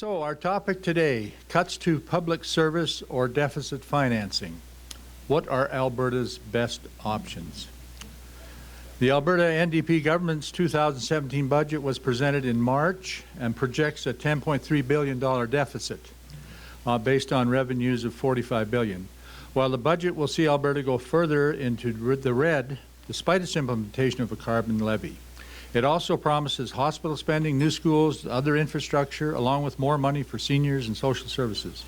So our topic today, cuts to public service or deficit financing. What are Alberta's best options? The Alberta NDP government's 2017 budget was presented in March and projects a $10.3 billion deficit based on revenues of $45 billion. While the budget will see Alberta go further into the red despite its implementation of a carbon levy. It also promises hospital spending, new schools, other infrastructure, along with more money for seniors and social services.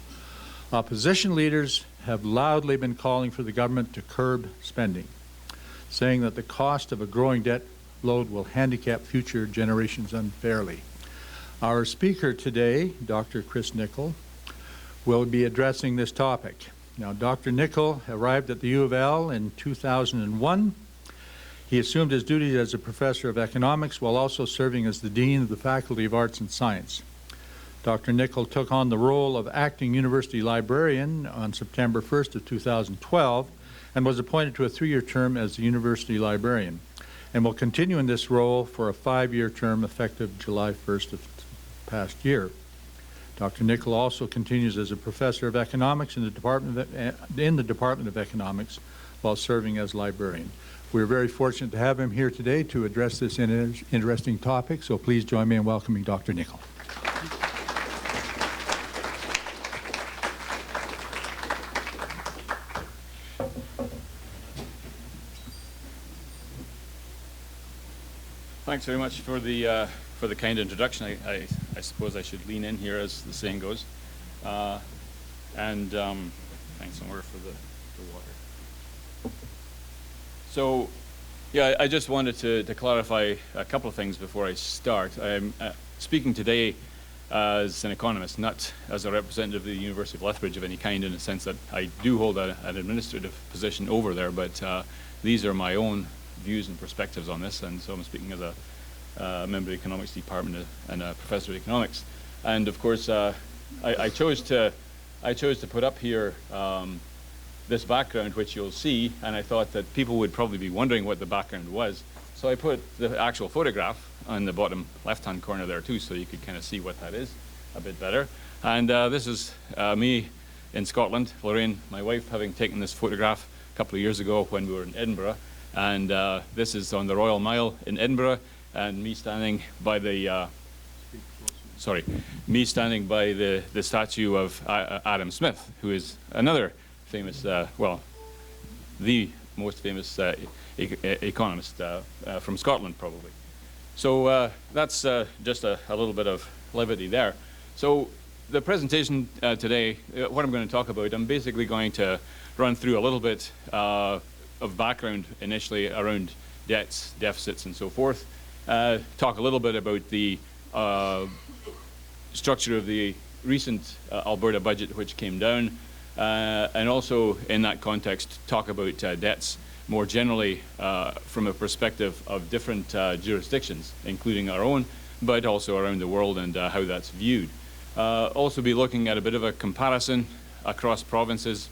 Opposition leaders have loudly been calling for the government to curb spending, saying that the cost of a growing debt load will handicap future generations unfairly. Our speaker today, Dr. Chris Nicol, will be addressing this topic. Now, Dr. Nicol arrived at the U of L in 2001. He assumed his duties as a professor of economics while also serving as the dean of the Faculty of Arts and Science. Dr. Nicol took on the role of acting university librarian on September 1st of 2012 and was appointed to a 3-year term as the university librarian and will continue in this role for a 5-year term effective July 1st of past year. Dr. Nicol also continues as a professor of economics in the Department of Economics while serving as librarian. We're very fortunate to have him here today to address this interesting topic, so please join me in welcoming Dr. Nicol. Thanks very much for the kind introduction. I suppose I should lean in here, as the saying goes, thanks somewhere for the water. So, yeah, I just wanted to clarify a couple of things before I start. I'm speaking today as an economist, not as a representative of the University of Lethbridge of any kind, in the sense that I do hold an administrative position over there, but these are my own views and perspectives on this, and so I'm speaking as a member of the economics department and a professor of economics. And of course, I chose to put up here this background, which you'll see, and I thought that people would probably be wondering what the background was. So I put the actual photograph on the bottom left-hand corner there too, so you could kind of see what that is a bit better. And this is me in Scotland, Lorraine, my wife, having taken this photograph a couple of years ago when we were in Edinburgh. And this is on the Royal Mile in Edinburgh, and me standing by the the statue of Adam Smith, who is another famous, well, the most famous economist from Scotland, probably. So that's just a little bit of levity there. So the presentation today, what I'm going to talk about, I'm basically going to run through a little bit of background initially around debts, deficits, and so forth. Talk a little bit about the structure of the recent Alberta budget, which came down, and also in that context talk about debts more generally from a perspective of different jurisdictions, including our own, but also around the world, and how that's viewed. Also be looking at a bit of a comparison across provinces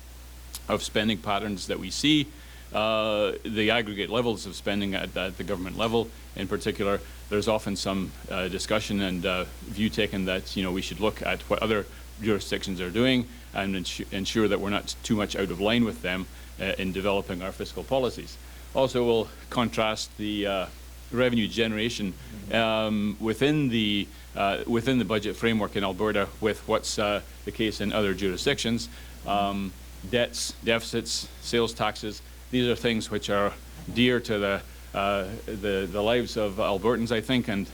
of spending patterns that we see, the aggregate levels of spending at the government level in particular. There's often some discussion and view taken that we should look at what other jurisdictions are doing and ensure that we're not too much out of line with them in developing our fiscal policies. Also, we'll contrast the revenue generation within the budget framework in Alberta with what's the case in other jurisdictions. Debts, deficits, sales taxes, these are things which are dear to the lives of Albertans, I think, and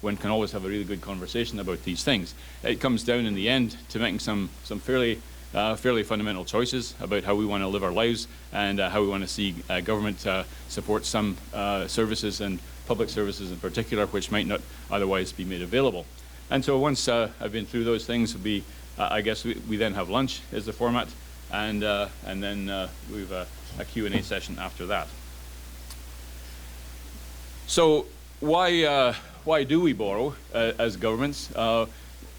one can always have a really good conversation about these things. It comes down in the end to making some fairly fundamental choices about how we want to live our lives and how we want to see government support some services, and public services in particular, which might not otherwise be made available. And so once I've been through those things, I guess we then have lunch is the format, and then we have a Q&A session after that. So why do we borrow as governments?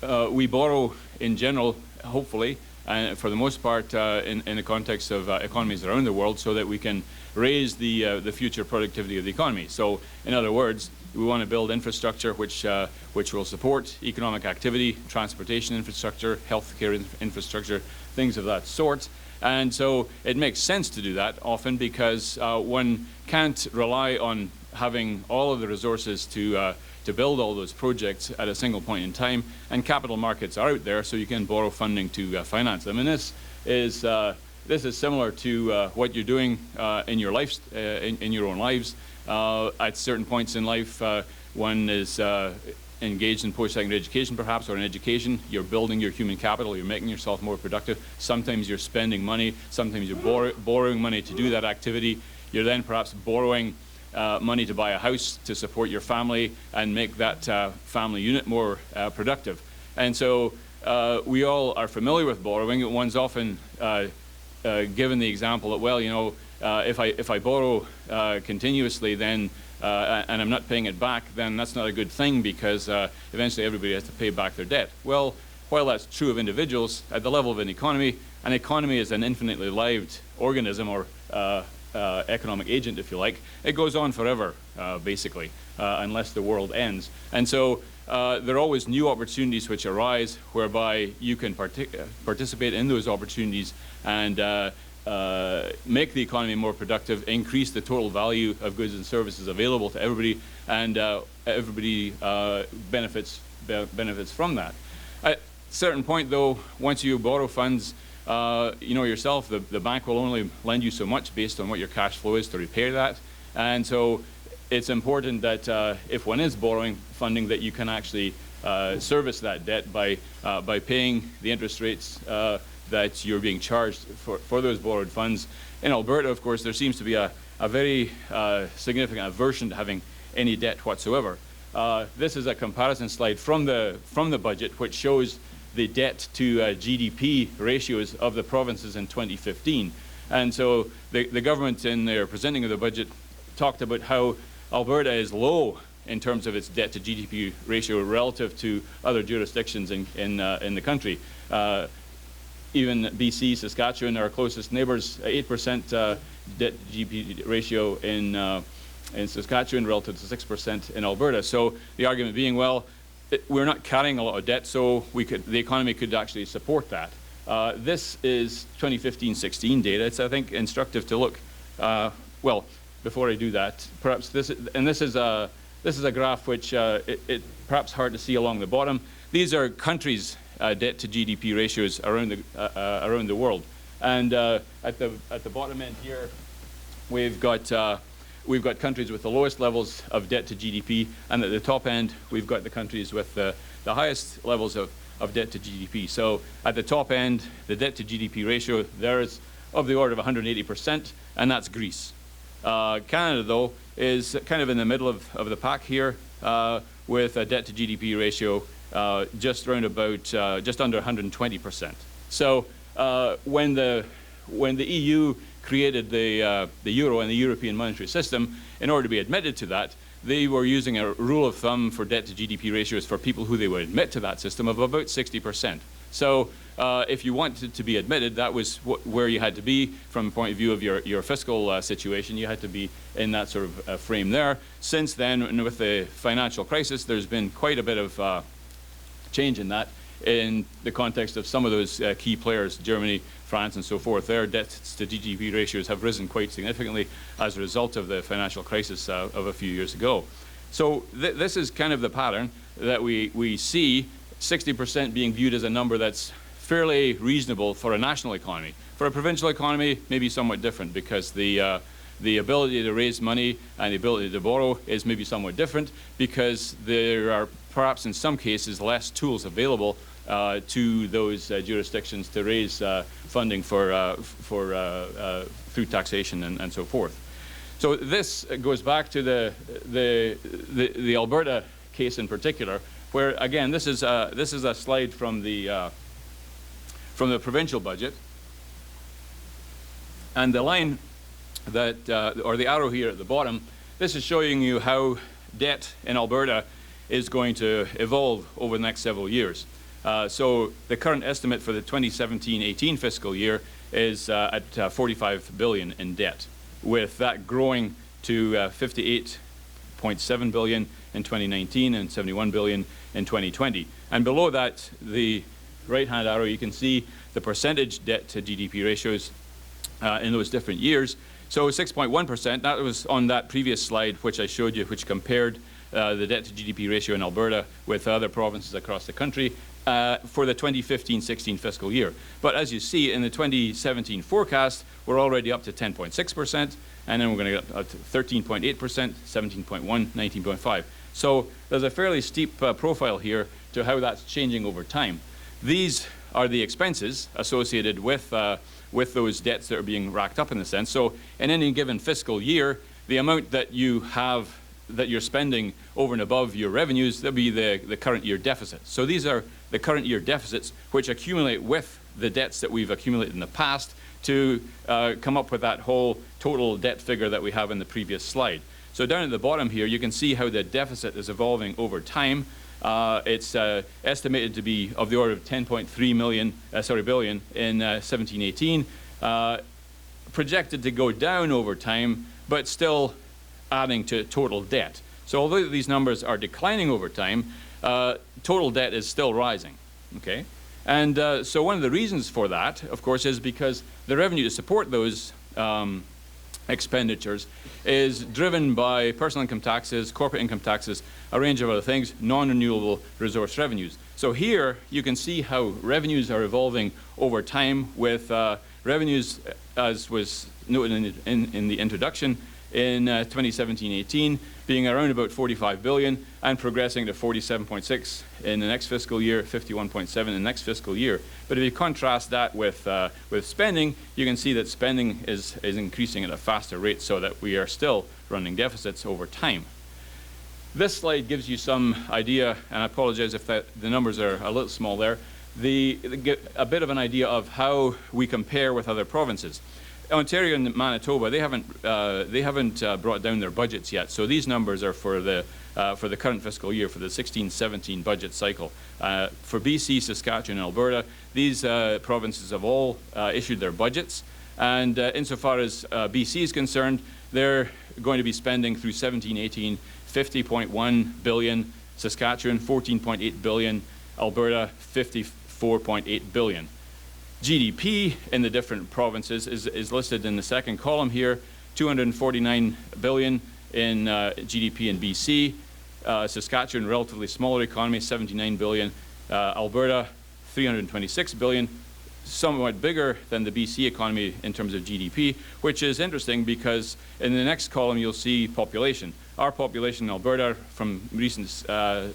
We borrow in general, hopefully, and for the most part in the context of economies around the world, so that we can raise the future productivity of the economy. So in other words, We want to build infrastructure which will support economic activity, transportation infrastructure, healthcare infrastructure, things of that sort. And so it makes sense to do that often because one can't rely on having all of the resources to build all those projects at a single point in time, and capital markets are out there, so you can borrow funding to finance them. And this is similar to what you're doing in your lives, in your own lives. At certain points in life, one is engaged in post-secondary education, perhaps, or in education. You're building your human capital. You're making yourself more productive. Sometimes you're spending money. Sometimes you're borrowing money to do that activity. You're then perhaps borrowing money to buy a house to support your family and make that family unit more productive. And so we all are familiar with borrowing. One's often given the example that, well, you know, if I borrow continuously, then and I'm not paying it back, then that's not a good thing because eventually everybody has to pay back their debt. Well, while that's true of individuals, at the level of an economy is an infinitely lived organism, or economic agent, if you like. It goes on forever, basically, unless the world ends. And so there are always new opportunities which arise whereby you can participate in those opportunities and make the economy more productive, increase the total value of goods and services available to everybody, and everybody benefits from that. At a certain point, though, once you borrow funds, you know yourself, the bank will only lend you so much based on what your cash flow is to repay that. And so it's important that if one is borrowing funding, that you can actually service that debt by paying the interest rates that you're being charged for those borrowed funds. In Alberta, of course, there seems to be a very significant aversion to having any debt whatsoever. This is a comparison slide from the budget, which shows the debt to GDP ratios of the provinces in 2015. And so the government, in their presenting of the budget, talked about how Alberta is low in terms of its debt to GDP ratio relative to other jurisdictions in the country. Even BC, Saskatchewan, our closest neighbors, 8% debt to GDP ratio in Saskatchewan relative to 6% in Alberta. So the argument being, well, we're not carrying a lot of debt, so the economy could actually support that. This is 2015-16 data. It's, I think, instructive to look. Well, before I do that, perhaps this is a graph which it perhaps hard to see along the bottom. These are countries' debt to GDP ratios around the world, and at the bottom end here, we've got countries with the lowest levels of debt to GDP, and at the top end, we've got the countries with the highest levels of debt to GDP. So at the top end, the debt to GDP ratio there is of the order of 180%, and that's Greece. Canada, though, is kind of in the middle of the pack here, with a debt to GDP ratio just around about just under 120%. So when the EU created the euro and the European monetary system, in order to be admitted to that, they were using a rule of thumb for debt to GDP ratios for people who they would admit to that system of about 60%. So if you wanted to be admitted, that was where you had to be from the point of view of your fiscal situation. You had to be in that sort of frame there. Since then, and with the financial crisis, there's been quite a bit of change in that in the context of some of those key players, Germany, France, and so forth. Their debts to GDP ratios have risen quite significantly as a result of the financial crisis of a few years ago. So this is kind of the pattern that we see, 60% being viewed as a number that's fairly reasonable for a national economy. For a provincial economy, maybe somewhat different, because the ability to raise money and the ability to borrow is maybe somewhat different, because there are perhaps in some cases less tools available to those jurisdictions to raise funding through taxation and so forth. So this goes back to the Alberta case in particular, where again this is a slide from the provincial budget, and the line that or the arrow here at the bottom, this is showing you how debt in Alberta is going to evolve over the next several years. So the current estimate for the 2017-18 fiscal year is at 45 billion in debt, with that growing to 58.7 billion in 2019 and 71 billion in 2020. And below that, the right-hand arrow, you can see the percentage debt to GDP ratios in those different years. So 6.1%, that was on that previous slide which I showed you, which compared the debt to GDP ratio in Alberta with other provinces across the country for the 2015-16 fiscal year. But as you see, in the 2017 forecast, we're already up to 10.6%, and then we're going to get up to 13.8%, 17.1, 19.5. So there's a fairly steep profile here to how that's changing over time. These are the expenses associated with those debts that are being racked up in a sense. So in any given fiscal year, the amount that you have that you're spending over and above your revenues, that'll be the current year deficit. So these are the current year deficits which accumulate with the debts that we've accumulated in the past to come up with that whole total debt figure that we have in the previous slide. So down at the bottom here, you can see how the deficit is evolving over time. It's estimated to be of the order of 10.3 billion in 17-18, projected to go down over time, but still adding to total debt. So although these numbers are declining over time, total debt is still rising, okay? And so one of the reasons for that, of course, is because the revenue to support those expenditures is driven by personal income taxes, corporate income taxes, a range of other things, non-renewable resource revenues. So here you can see how revenues are evolving over time with revenues, as was noted in the introduction, in 2017-18 being around about 45 billion and progressing to 47.6 in the next fiscal year, 51.7 in the next fiscal year. But if you contrast that with spending, you can see that spending is increasing at a faster rate so that we are still running deficits over time. This slide gives you some idea, and I apologize if the numbers are a little small there, a bit of an idea of how we compare with other provinces. Ontario and Manitoba, they haven't brought down their budgets yet. So these numbers are for the current fiscal year, for the 16-17 budget cycle. For BC, Saskatchewan, and Alberta, these provinces have all issued their budgets. And insofar as BC is concerned, they're going to be spending through 17-18 50.1 billion, Saskatchewan 14.8 billion, Alberta 54.8 billion. GDP in the different provinces is listed in the second column here, 249 billion in GDP in BC, Saskatchewan, relatively smaller economy, 79 billion, Alberta, 326 billion, somewhat bigger than the BC economy in terms of GDP, which is interesting because in the next column you'll see population. Our population in Alberta from recent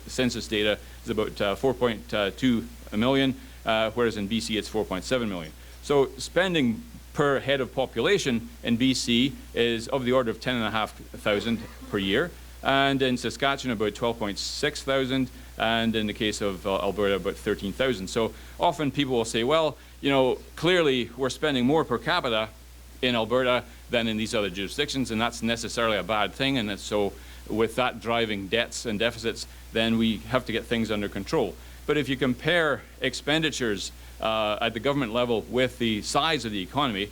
census data is about 4.2 million, whereas in BC it's 4.7 million. So spending per head of population in BC is of the order of 10,500 per year, and in Saskatchewan about 12,600, and in the case of Alberta about 13,000. So often people will say, well, you know, clearly we're spending more per capita in Alberta than in these other jurisdictions, and that's necessarily a bad thing, and so with that driving debts and deficits, then we have to get things under control. But if you compare expenditures at the government level with the size of the economy,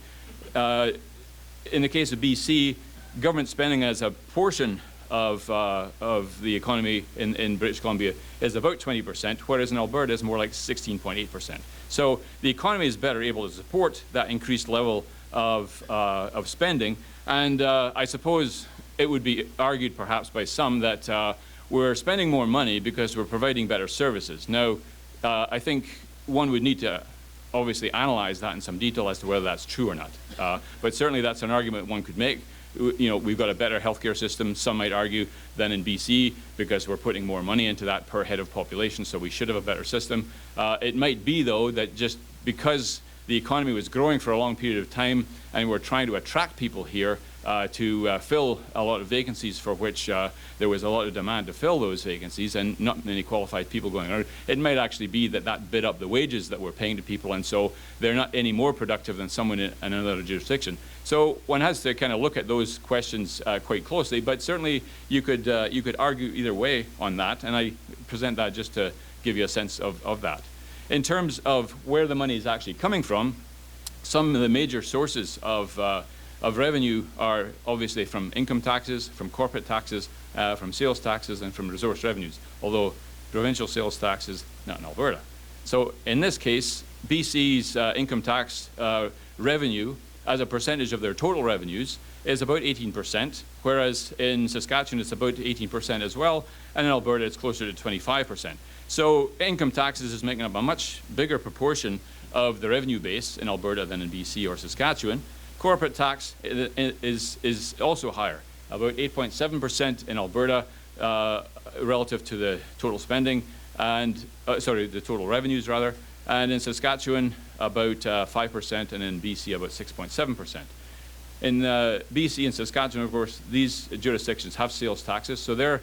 in the case of BC, government spending as a portion of the economy in British Columbia is about 20%, whereas in Alberta it's more like 16.8%. So the economy is better able to support that increased level of spending, and I suppose it would be argued perhaps by some that we're spending more money because we're providing better services. Now, I think one would need to obviously analyze that in some detail as to whether that's true or not. But certainly that's an argument one could make. You know, we've got a better healthcare system, some might argue, than in BC because we're putting more money into that per head of population, so we should have a better system. It might be, though, that just because the economy was growing for a long period of time and we're trying to attract people here to fill a lot of vacancies for which there was a lot of demand to fill those vacancies and not many qualified people going around. It might actually be that that bid up the wages that we're paying to people, and so they're not any more productive than someone in another jurisdiction. So one has to kind of look at those questions quite closely, but certainly you could argue either way on that, and I present that just to give you a sense of that. In terms of where the money is actually coming from, some of the major sources of of revenue are obviously from income taxes, from corporate taxes, from sales taxes, and from resource revenues, although provincial sales tax is not in Alberta. So in this case, BC's income tax revenue as a percentage of their total revenues is about 18%, whereas in Saskatchewan it's about 18% as well, and in Alberta it's closer to 25%. So income taxes is making up a much bigger proportion of the revenue base in Alberta than in BC or Saskatchewan. Corporate tax is also higher, about 8.7% in Alberta relative to the total spending, and the total revenues rather, and in Saskatchewan about 5%, and in BC about 6.7%. In BC and Saskatchewan, of course, these jurisdictions have sales taxes, so their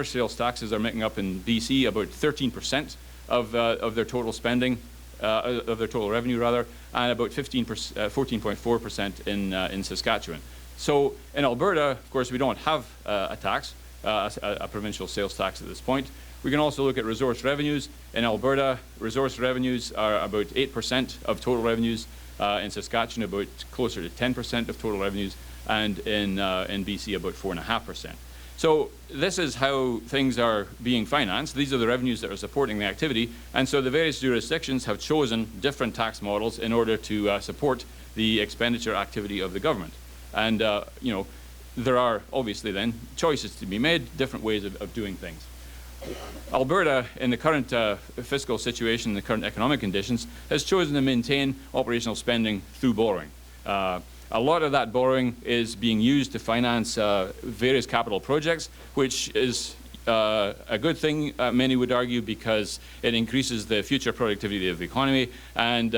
sales taxes are making up in BC about 13% of their total spending, of their total revenue rather, and about 14.4% in Saskatchewan. So in Alberta, of course, we don't have a tax, a provincial sales tax at this point. We can also look at resource revenues. In Alberta, resource revenues are about 8% of total revenues. In Saskatchewan, about closer to 10% of total revenues, and in BC, about 4.5%. So this is how things are being financed. These are the revenues that are supporting the activity, and so the various jurisdictions have chosen different tax models in order to support the expenditure activity of the government. And you know, there are obviously then choices to be made, different ways of doing things. Alberta, in the current fiscal situation, the current economic conditions, has chosen to maintain operational spending through borrowing. A lot of that borrowing is being used to finance various capital projects, which is a good thing, many would argue, because it increases the future productivity of the economy, and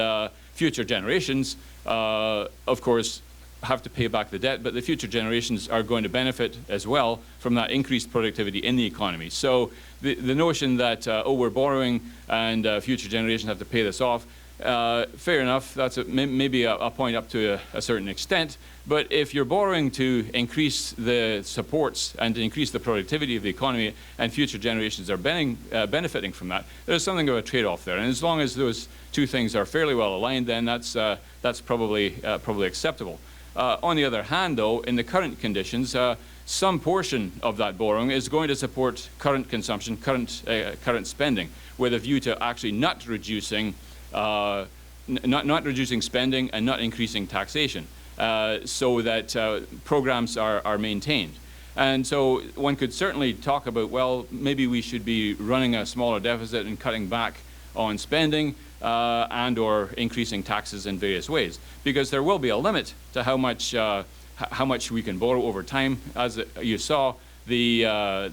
future generations, of course, have to pay back the debt, but the future generations are going to benefit as well from that increased productivity in the economy. So the notion that, oh, we're borrowing and future generations have to pay this off, fair enough, that's maybe a point up to a certain extent, but if you're borrowing to increase the supports and to increase the productivity of the economy and future generations are benefiting from that, there's something of a trade-off there. And as long as those two things are fairly well aligned, then that's probably acceptable. On the other hand, though, in the current conditions, some portion of that borrowing is going to support current consumption, current spending, with a view to actually not reducing spending and not increasing taxation, so that programs are maintained. And so one could certainly talk about, well, maybe we should be running a smaller deficit and cutting back on spending, and or increasing taxes in various ways, because there will be a limit to how much we can borrow over time. As you saw, the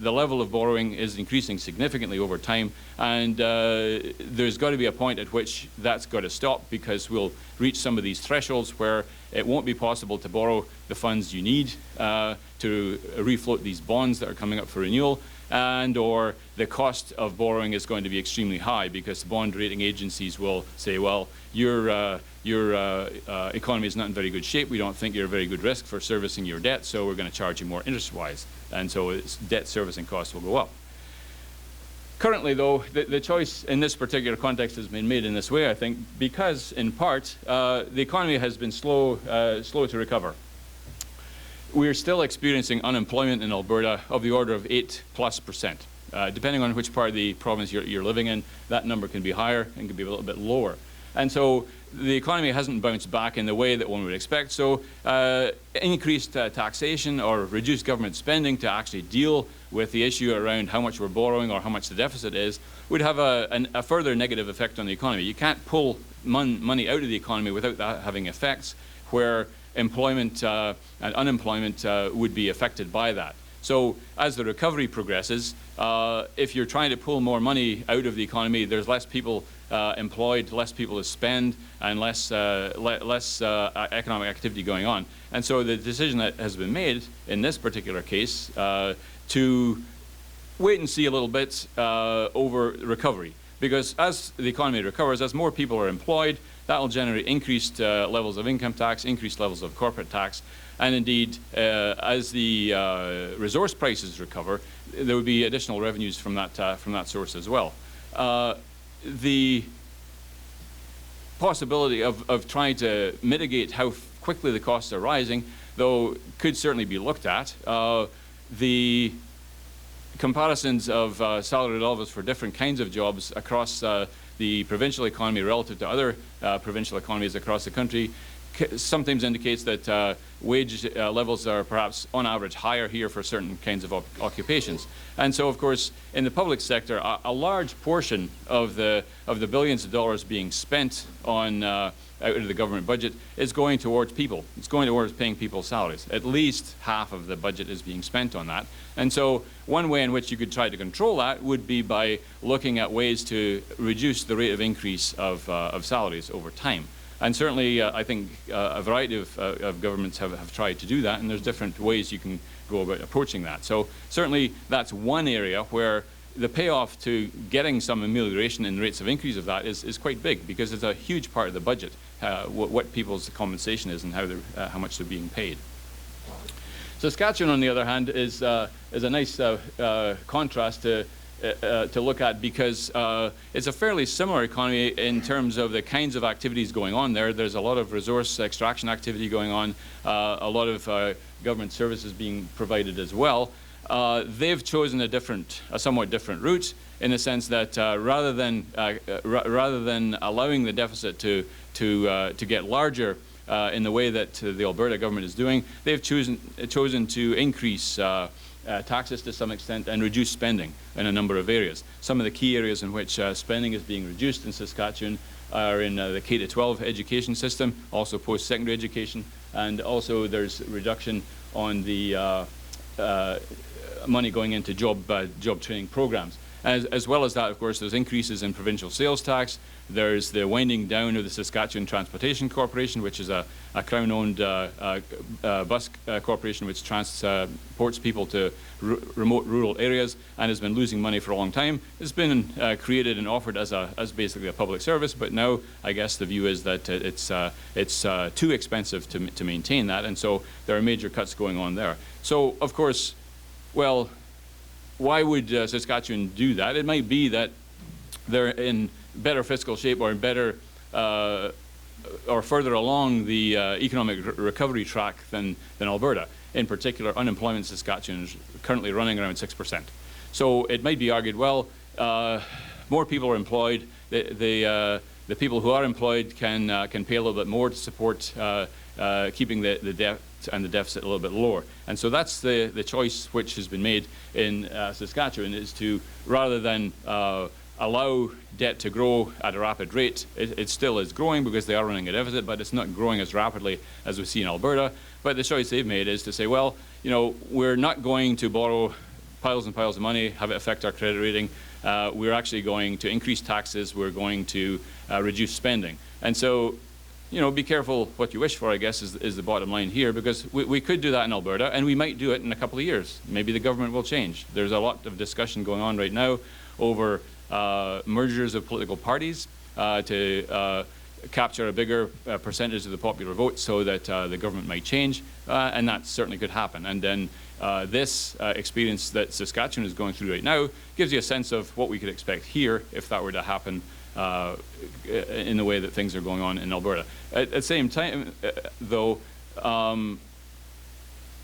level of borrowing is increasing significantly over time, and there's got to be a point at which that's got to stop, because we'll reach some of these thresholds where it won't be possible to borrow the funds you need to refloat these bonds that are coming up for renewal, and or the cost of borrowing is going to be extremely high, because bond rating agencies will say, well, your economy is not in very good shape. We don't think you're a very good risk for servicing your debt, so we're going to charge you more interest-wise. And so debt servicing costs will go up. Currently, though, the choice in this particular context has been made in this way, I think, because, in part, the economy has been slow to recover. We're still experiencing unemployment in Alberta of the order of 8+%. Depending on which part of the province you're living in, that number can be higher and can be a little bit lower. And so the economy hasn't bounced back in the way that one would expect. So increased taxation or reduced government spending to actually deal with the issue around how much we're borrowing or how much the deficit is would have a further negative effect on the economy. You can't pull money out of the economy without that having effects where employment and unemployment would be affected by that. So as the recovery progresses, if you're trying to pull more money out of the economy, there's less people employed, less people to spend, and less economic activity going on. And so the decision that has been made in this particular case to wait and see a little bit over recovery. Because as the economy recovers, as more people are employed, that will generate increased levels of income tax, increased levels of corporate tax, and indeed, as the resource prices recover, there would be additional revenues from that source as well. The possibility of trying to mitigate how quickly the costs are rising, though could certainly be looked at. The comparisons of salary levels for different kinds of jobs across the provincial economy relative to other provincial economies across the country sometimes indicates that wage levels are perhaps on average higher here for certain kinds of occupations. And so, of course, in the public sector, a large portion of the billions of dollars being spent on out of the government budget is going towards people. It's going towards paying people's salaries. At least half of the budget is being spent on that. And so one way in which you could try to control that would be by looking at ways to reduce the rate of increase of salaries over time. And certainly, I think a variety of governments have tried to do that, and there's different ways you can go about approaching that. So certainly, that's one area where the payoff to getting some amelioration in rates of increase of that is quite big, because it's a huge part of the budget, what people's compensation is and how much they're being paid. Saskatchewan, on the other hand, is a nice contrast to look at, because it's a fairly similar economy in terms of the kinds of activities going on there. There's a lot of resource extraction activity going on, a lot of government services being provided as well. They've chosen a somewhat different route, in the sense that rather than allowing the deficit to get larger in the way that the Alberta government is doing, they've chosen to increase taxes to some extent and reduce spending in a number of areas. Some of the key areas in which spending is being reduced in Saskatchewan are in the K-12 education system, also post-secondary education, and also there's reduction on the money going into job training programs. As well as that, of course, there's increases in provincial sales tax. There's the winding down of the Saskatchewan Transportation Corporation, which is a Crown-owned bus corporation which transports people to remote rural areas and has been losing money for a long time. It's been created and offered as basically a public service, but now I guess the view is that it's too expensive to maintain that, and so there are major cuts going on there. So, of course, well, why would Saskatchewan do that? It might be that they're in better fiscal shape or in better or further along the economic recovery track than Alberta. In particular, unemployment in Saskatchewan is currently running around 6%. So it might be argued, well, more people are employed. The people who are employed can pay a little bit more to support keeping the debt and the deficit a little bit lower. And so that's the choice which has been made in Saskatchewan, is to, rather than allow debt to grow at a rapid rate, it still is growing because they are running a deficit, but it's not growing as rapidly as we see in Alberta. But the choice they've made is to say, well, you know, we're not going to borrow piles and piles of money, have it affect our credit rating. We're actually going to increase taxes. We're going to reduce spending. And so, you know, be careful what you wish for, I guess, is the bottom line here, because we could do that in Alberta, and we might do it in a couple of years. Maybe the government will change. There's a lot of discussion going on right now over mergers of political parties to capture a bigger percentage of the popular vote so that the government might change, and that certainly could happen. And then this experience that Saskatchewan is going through right now gives you a sense of what we could expect here if that were to happen in the way that things are going on in Alberta. At the same time, though,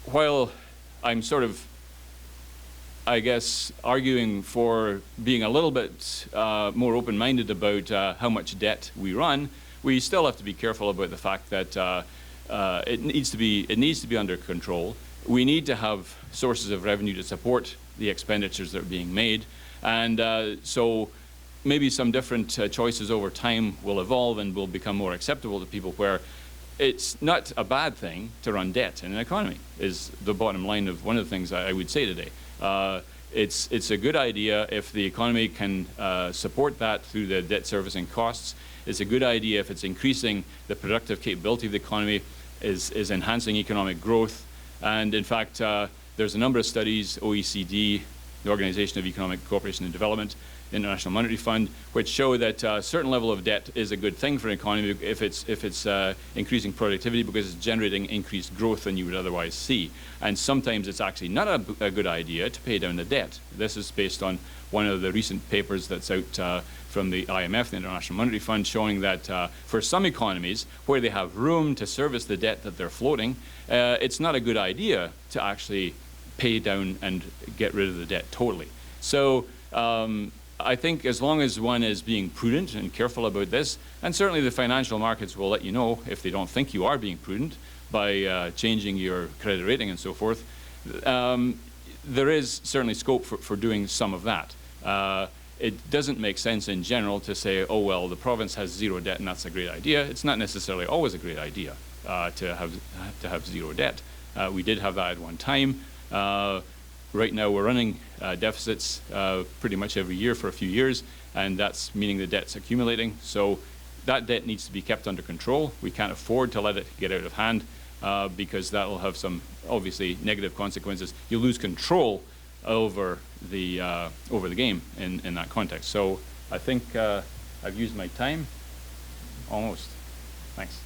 while I'm sort of, I guess, arguing for being a little bit more open-minded about how much debt we run, we still have to be careful about the fact that it needs to be under control. We need to have sources of revenue to support the expenditures that are being made, and so maybe some different choices over time will evolve and will become more acceptable to people, where it's not a bad thing to run debt in an economy, is the bottom line of one of the things I would say today. It's a good idea if the economy can support that through the debt servicing costs. It's a good idea if it's increasing the productive capability of the economy, is enhancing economic growth. And in fact, there's a number of studies, OECD, the Organization of Economic Cooperation and Development, the International Monetary Fund, which show that a certain level of debt is a good thing for an economy if it's increasing productivity because it's generating increased growth than you would otherwise see. And sometimes it's actually not a good idea to pay down the debt. This is based on one of the recent papers that's out from the IMF, the International Monetary Fund, showing that for some economies where they have room to service the debt that they're floating, it's not a good idea to actually pay down and get rid of the debt totally. So I think as long as one is being prudent and careful about this, and certainly the financial markets will let you know if they don't think you are being prudent by changing your credit rating and so forth, there is certainly scope for doing some of that. It doesn't make sense in general to say, oh, well, the province has zero debt and that's a great idea. It's not necessarily always a great idea to have zero debt. We did have that at one time. Right now we're running deficits pretty much every year for a few years, and that's meaning the debt's accumulating. So that debt needs to be kept under control. We can't afford to let it get out of hand because that will have some obviously negative consequences. You lose control over the game in that context. So I think I've used my time almost. Thanks.